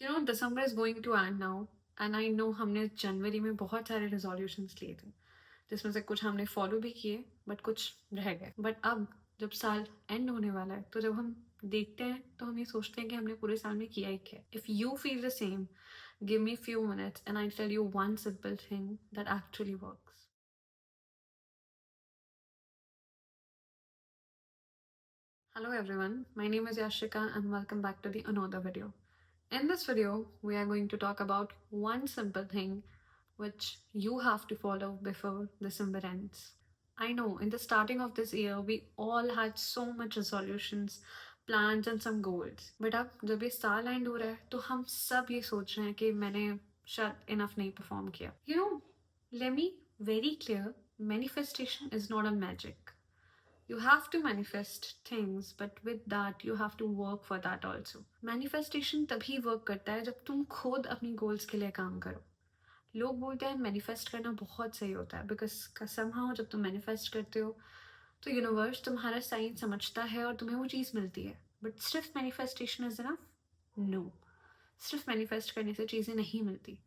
December is going to end now and I know हमने जनवरी में बहुत सारे रेजोल्यूशंस लिए थे जिसमें से कुछ हमने फॉलो भी किए बट कुछ रह गए। बट अब जब साल एंड होने वाला है तो जब हम देखते हैं तो हम ये सोचते हैं कि हमने पूरे साल में किया ही क्या। If you feel the same, give me few minutes and I tell you one simple thing that actually works. Hello everyone, my name is Yashika and welcome back to the another video. In this video, we are going to talk about one simple thing which you have to follow before December ends. I know in the starting of this year, we all had so much resolutions, plans and some goals. But अब जब ये साल and हो रहा है तो हम सब ये सोच रहे हैं कि मैंने शायद इनफ नहीं परफॉर्म किया। Let me very clear, manifestation is not a magic. You have to manifest things, but with that, you have to work for that also. Manifestation तभी work करता है जब तुम खुद अपनी goals के लिए काम करो। लोग बोलते हैं मैनिफेस्ट करना बहुत सही होता है बिकॉज somehow जब तुम मैनिफेस्ट करते हो तो यूनिवर्स तुम्हारा साइन समझता है और तुम्हें वो चीज़ मिलती है। बट सिर्फ मैनिफेस्टेशन इज इनफ? नो। सिर्फ मैनिफेस्ट करने से चीज़ें नहीं मिलती,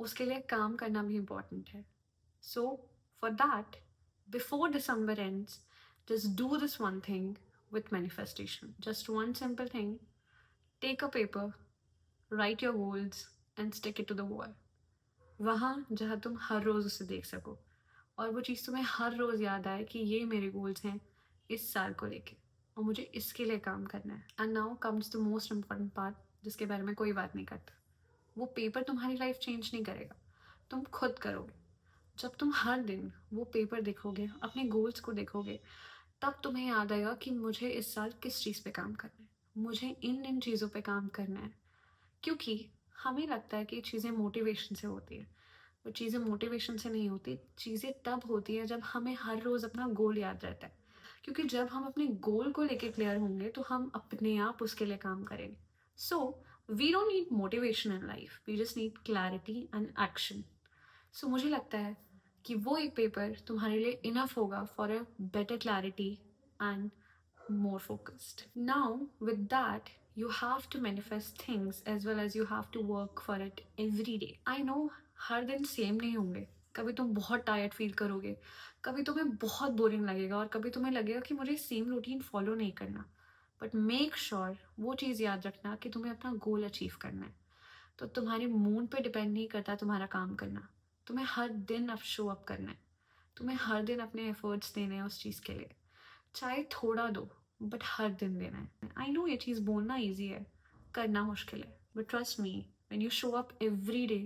उसके लिए काम करना भी इम्पॉर्टेंट है। So for that, before December ends, just do this one thing with manifestation. Just one simple thing. Take a paper, write your goals, and stick it to the wall. वहाँ जहाँ तुम हर रोज़ उसे देख सको और वो चीज़ तुम्हें हर रोज़ याद आए कि ये मेरे गोल्स हैं इस साल को लेके और मुझे इसके लिए काम करना है। And now comes the most important part जिसके बारे में कोई बात नहीं करता। वो पेपर तुम्हारी लाइफ चेंज नहीं करेगा, तुम खुद करोगे। जब तुम हर दिन वो पेपर देखोगे, अपने गोल्स को देखोगे, तब तुम्हें याद आएगा कि मुझे इस साल किस चीज़ पे काम करना है, मुझे इन इन चीज़ों पे काम करना है। क्योंकि हमें लगता है कि चीज़ें मोटिवेशन से होती है, वो चीज़ें मोटिवेशन से नहीं होती। चीज़ें तब होती है जब हमें हर रोज़ अपना गोल याद रहता है। क्योंकि जब हम अपने गोल को लेके क्लियर होंगे तो हम अपने आप उसके लिए काम करेंगे। So we don't need motivation in life, we just need clarity and action. So मुझे लगता है कि वो एक पेपर तुम्हारे लिए इनफ होगा for a better clarity and more focused. Now, with that, you have to manifest things as well as you have to work for it every day. I know हर दिन सेम नहीं होंगे। कभी तुम बहुत tired feel करोगे, कभी तुम्हें बहुत बोरिंग लगेगा और कभी तुम्हें लगेगा कि मुझे सेम रूटीन फॉलो नहीं करना। बट मेक श्योर वो चीज़ याद रखना कि तुम्हें अपना गोल अचीव करना है। तो तुम्हारे मूड पे डिपेंड नहीं करता तुम्हारा काम करना। तुम्हें हर दिन अब शो अप करना है, तुम्हें हर दिन अपने एफर्ट्स देने हैं उस चीज़ के लिए। चाहे थोड़ा दो बट हर दिन देना है। आई नो ये चीज़ बोलना ईजी है, करना मुश्किल है, but trust me, when you show up every day,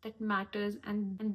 that matters and